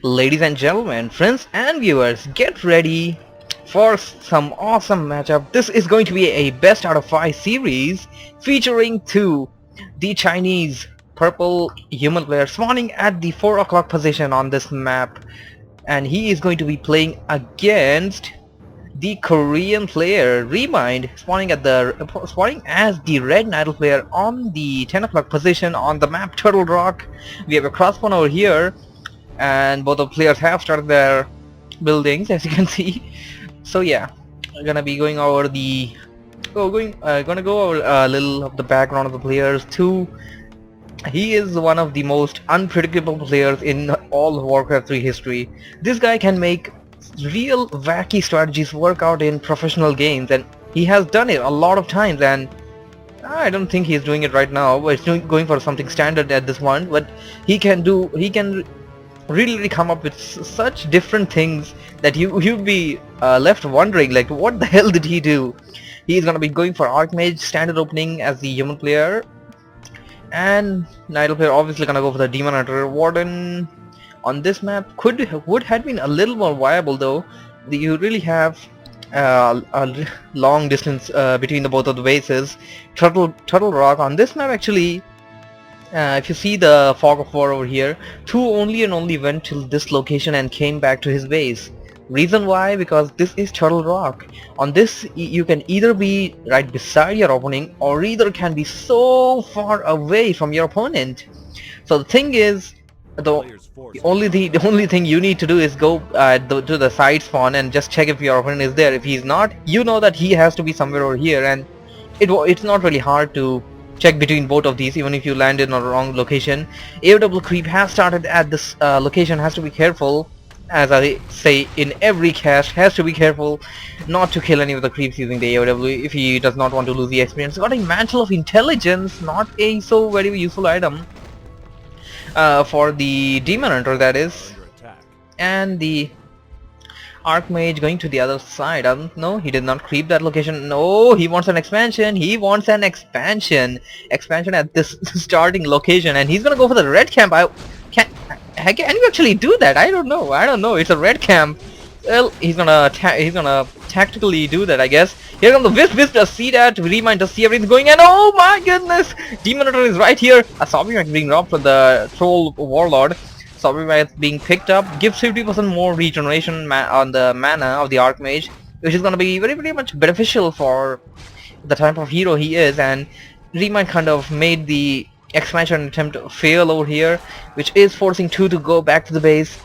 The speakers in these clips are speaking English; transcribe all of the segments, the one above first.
Ladies and gentlemen, friends and viewers, get ready for some awesome matchup. This is going to be a best out of 5 series featuring the Chinese purple human player spawning at the 4 o'clock position on this map, and he is going to be playing against the Korean player Remind, spawning as the red Nidal player on the 10 o'clock position on the map Turtle Rock. We have a cross spawn over here, and both the players have started their buildings, as you can see. So yeah, we're gonna be going over gonna go over a little of the background of the players too. He is one of the most unpredictable players in all of Warcraft 3 history. This guy can make real wacky strategies work out in professional games, and he has done it a lot of times, and I don't think he's doing it right now, but he's going for something standard at this point. But he can really come up with such different things that you'd be left wondering, like, what the hell did he do? He's gonna be going for Archmage standard opening as the human player, and Nidal player obviously gonna go for the Demon Hunter. Warden on this map would have been a little more viable, though. You really have a long distance between the both of the bases. Turtle Rock on this map, actually, if you see the Fog of War over here, only went till this location and came back to his base. Reason why? Because this is Turtle Rock. On this, you can either be right beside your opponent, or either can be so far away from your opponent. So the thing is, the only thing you need to do is go to the side spawn and just check if your opponent is there. If he's not, you know that he has to be somewhere over here, and it's not really hard to check between both of these, even if you land in a wrong location. AOW creep has started at this location. Has to be careful, as I say in every cast, has to be careful not to kill any of the creeps using the AOW if he does not want to lose the experience. Got a Mantle of Intelligence, not a so very useful item for the Demon Hunter, that is. And the Archmage going to the other side. No, he did not creep that location. No, he wants an expansion. He wants an expansion at this starting location, and he's gonna go for the red camp. Can you actually do that? I don't know. It's a red camp. Well, he's gonna tactically do that, I guess. Here comes the Wisp does see that. Remind does see everything going, and oh my goodness, Demon Hunter is right here. A Zombie Max being robbed from the Troll Warlord. Zombie Max being picked up, gives 50% more regeneration on the mana of the Archmage, which is gonna be very much beneficial for the type of hero he is. And Remind kind of made the expansion attempt fail over here, which is forcing 2 to go back to the base.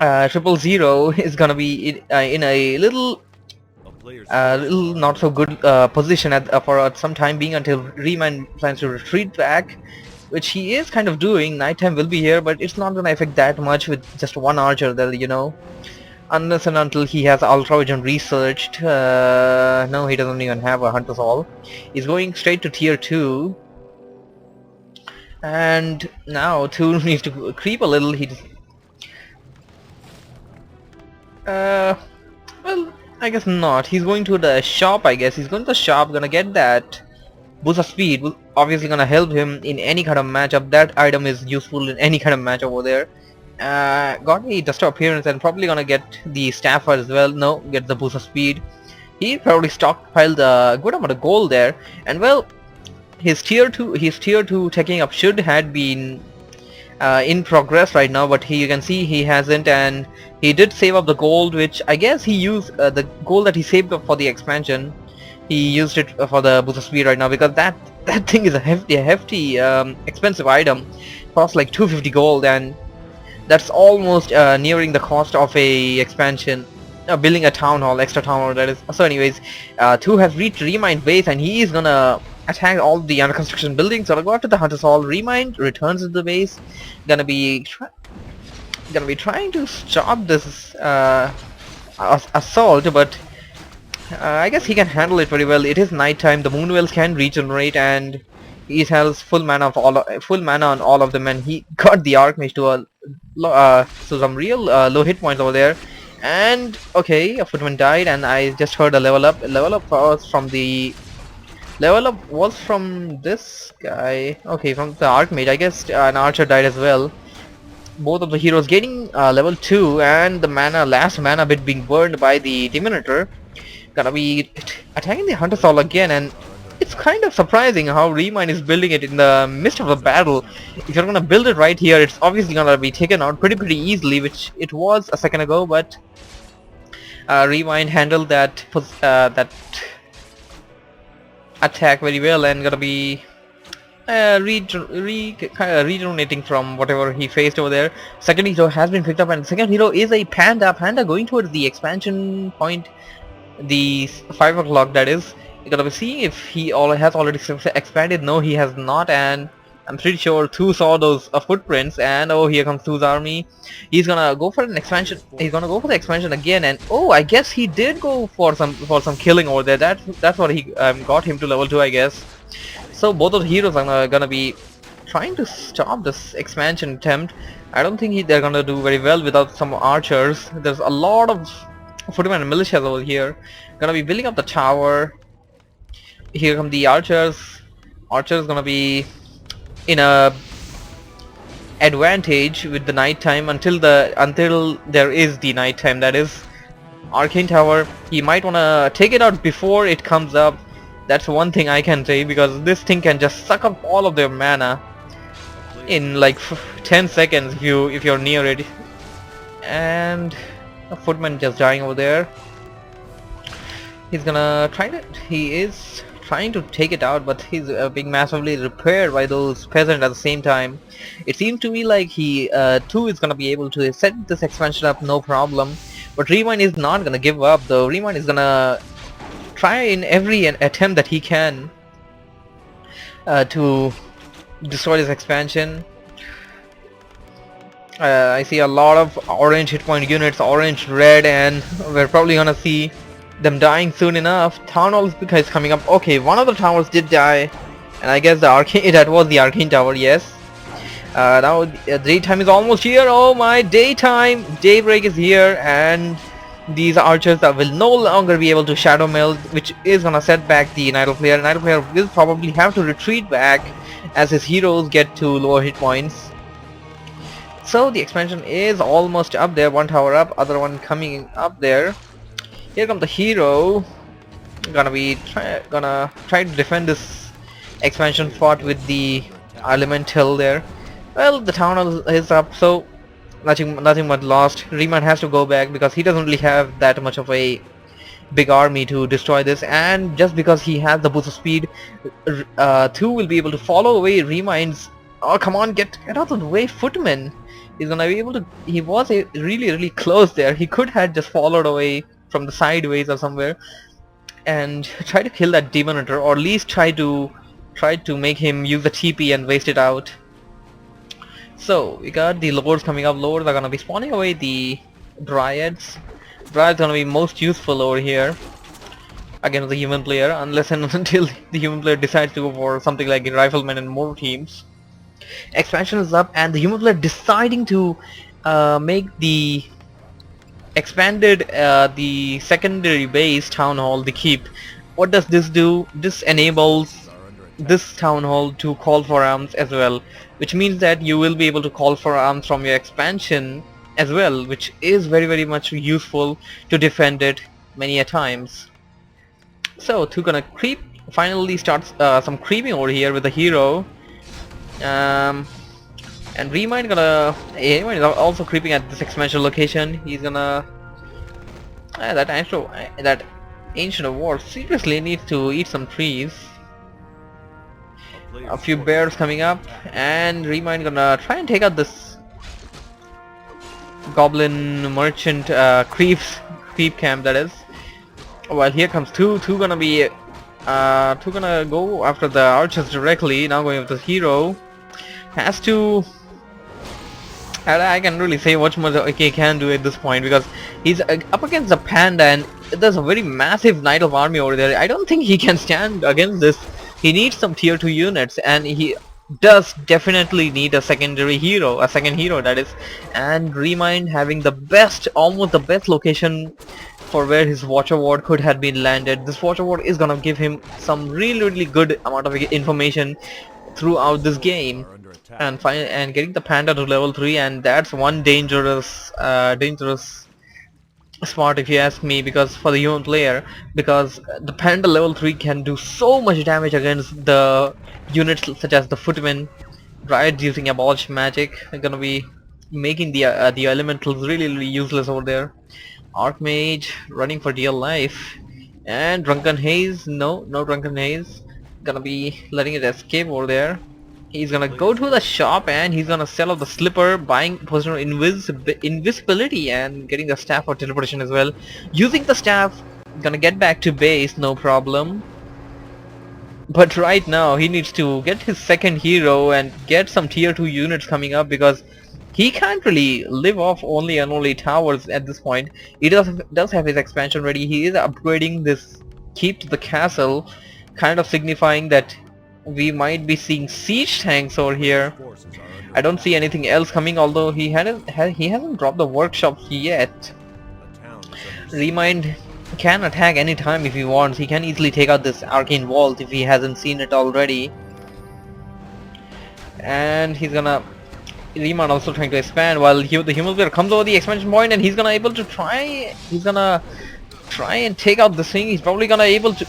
000 is gonna be in a little not so good position for some time being, until Remind plans to retreat back, which he is kind of doing. Nighttime will be here, but it's not gonna affect that much with just one archer there, unless and until he has Ultra Vision researched. No, he doesn't even have a Hunter's All. He's going straight to tier 2, and now 2 needs to creep a little. Well, I guess not. He's going to the shop, I guess. He's going to the shop, gonna get that boost of speed. Obviously gonna help him in any kind of matchup. That item is useful in any kind of matchup over there. Got a Dust of Appearance, and probably gonna get the Staff as well. No, get the boost of speed. He probably stockpiled a good amount of gold there, and well, his tier 2 taking up should had been in progress right now, but you can see he hasn't, and he did save up the gold, which I guess he used the gold that he saved up for the expansion. He used it for the boost of speed right now, because that thing is a hefty expensive item. Costs like 250 gold, and that's almost nearing the cost of a expansion. Building a town hall, extra town hall, that is. So anyways, 2 has reached Remind base, and he is gonna attack all the under construction buildings. So I'll go after the Hunter's Hall. Remind returns to the base. Gonna be trying to stop this assault, but I guess he can handle it very well. It is nighttime. The Moonwells can regenerate, and he has full mana on all of them, and he got the Archmage to so some real low hit points over there. And okay, a footman died, and I just heard a level up. Level up was from this guy. Okay, from the Archmage. I guess an archer died as well. both of the heroes getting level 2 and the last mana bit being burned by the Demonator. Gonna be attacking the Hunter Soul again, and it's kind of surprising how Remind is building it in the midst of the battle. If you're gonna build it right here, it's obviously gonna be taken out pretty easily, which it was a second ago, but Remind handled that attack very well and gonna be regenerating from whatever he faced over there. Second hero has been picked up, and second hero is a Panda going towards the expansion point, the 5 o'clock, that is. You're gonna be seeing if he has already expanded. No, he has not, and I'm pretty sure Thu saw those footprints, and oh, here comes Thu's army. He's gonna go for an expansion. He's gonna go for the expansion again, and oh, I guess he did go for some killing over there. That's what he got him to level 2, I guess. So both of the heroes are gonna be trying to stop this expansion attempt. I don't think they're gonna do very well without some archers. There's a lot of footmen and militias over here. Gonna be building up the tower. Here come the archers. Archers gonna be in a advantage with the night time until there is the night time, that is. Arcane tower, he might wanna take it out before it comes up. That's one thing I can say, because this thing can just suck up all of their mana in like 10 seconds if you're near it. And a footman just dying over there. He is trying to take it out, but he's being massively repaired by those peasants at the same time. It seems to me like he too is gonna be able to set this expansion up no problem, but Remind is not gonna give up though. Remind is gonna try in every attempt that he can to destroy this expansion. I see a lot of orange hit point units, orange, red, and we're probably gonna see them dying soon enough. Town Hall is coming up. Okay, one of the towers did die, and I guess that was the Arcane Tower, yes. Now daytime is almost here. Oh my, daybreak is here, and these archers will no longer be able to shadow meld, which is gonna set back the Night Player. Night Player will probably have to retreat back as his heroes get to lower hit points. So the expansion is almost up there. One tower up, other one coming up there. Here comes the hero. Gonna try to defend this expansion fort with the elemental there. Well, the town is up, so nothing but lost. Remind has to go back because he doesn't really have that much of a big army to destroy this, and just because he has the boost of speed, Thu will be able to follow away Remind's. Oh, come on, get out of the way, footman. He's gonna be able to. He was really close there. He could have just followed away from the sideways or somewhere and try to kill that Demonator, or at least try to make him use the TP and waste it out. So we got the lords coming up. Lords are gonna be spawning away the dryads. Dryads gonna be most useful over here against the human player, unless and until the human player decides to go for something like riflemen and more teams. Expansion is up, and the human player deciding to make the expanded the secondary base town hall the keep. What does this do? This enables this town hall to call for arms as well, which means that you will be able to call for arms from your expansion as well, which is very much useful to defend it many a times. So Thu gonna creep, finally starts some creeping over here with the hero, and Remind is also creeping at this expansion location. He's gonna that ancient of war seriously needs to eat some trees. A few bears coming up, and Remind gonna try and take out this goblin merchant creep camp, that is. Well, here comes Thu gonna be gonna go after the archers directly. Now going with the hero, has to. I can really say what much he can do at this point, because he's up against the panda, and there's a very massive Knight of army over there. I don't think he can stand against this. He needs some tier 2 units, and he does definitely need a second hero, that is. And Remind having the best, almost the best location for where his Watcher Ward could have been landed. This Watcher Ward is gonna give him some really good amount of information throughout this game. and getting the panda to level 3, and that's one dangerous smart if you ask me, because for the human player, because the panda level 3 can do so much damage against the units such as the footmen, right? Using abolish magic, they're gonna be making the elementals really useless over there. Archmage running for dear life, and drunken haze, no drunken haze, gonna be letting it escape over there. He's gonna go to the shop and he's gonna sell off the slipper, buying personal invisibility and getting the staff for teleportation as well. Using the staff, gonna get back to base, no problem. But right now he needs to get his second hero and get some tier 2 units coming up, because he can't really live off only and only towers at this point. He does have his expansion ready. He is upgrading this keep to the castle, kind of signifying that we might be seeing siege tanks over here. I don't see anything else coming, although he hasn't dropped the workshops yet. Remind can attack anytime if he wants. He can easily take out this arcane vault if he hasn't seen it already. And he's gonna Riemann also trying to expand, while the human player comes over the expansion point, and he's gonna try and take out this thing. He's probably gonna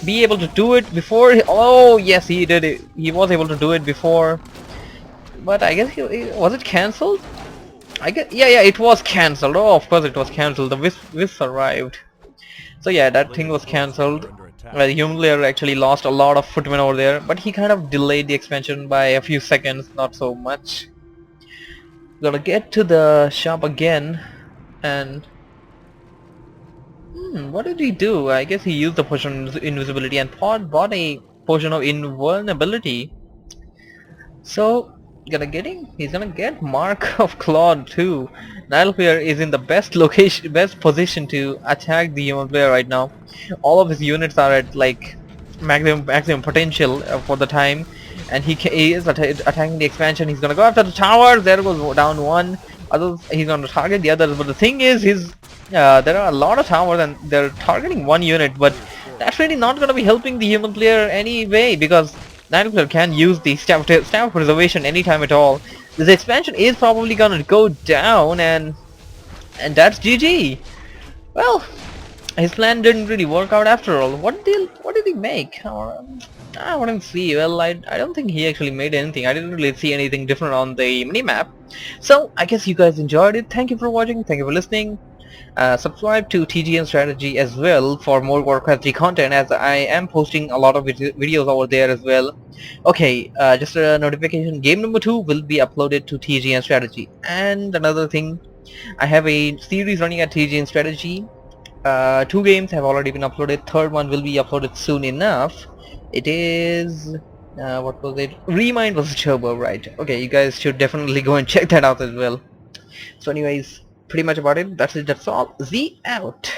be able to do it before oh yes, he did it. He was able to do it before, but I guess was it cancelled? I guess yeah, it was cancelled. Oh, of course it was cancelled. The wisp arrived. So yeah, that thing was cancelled. The human player actually lost a lot of footmen over there, but he kind of delayed the expansion by a few seconds, not so much. Gonna get to the shop again, and what did he do? I guess he used the potion of invisibility and bought a potion of invulnerability. So he's gonna get Mark of Claude too. Nileplayer is in the best position to attack the human player right now. All of his units are at like maximum potential for the time, and he is attacking the expansion. He's gonna go after the towers. There goes down one. Others, he's gonna target the others. But the thing is, there are a lot of towers and they're targeting one unit. But that's really not gonna be helping the human player anyway, because Nileplayer can use the staff preservation anytime at all. This expansion is probably gonna go down, and that's GG. Well, his plan didn't really work out after all. What did he make? I wouldn't see. Well, I don't think he actually made anything. I didn't really see anything different on the minimap. So I guess you guys enjoyed it. Thank you for watching. Thank you for listening. Subscribe to TGN Strategy as well for more Warcraft 3 content, as I am posting a lot of videos over there as well. Okay, just a notification, game number 2 will be uploaded to TGN Strategy. And another thing, I have a series running at TGN Strategy. 2 games have already been uploaded, third one will be uploaded soon enough. It is what was it? Remind was Turbo, right? Okay, you guys should definitely go and check that out as well. So anyways, pretty much about it. That's it. That's all. Z out.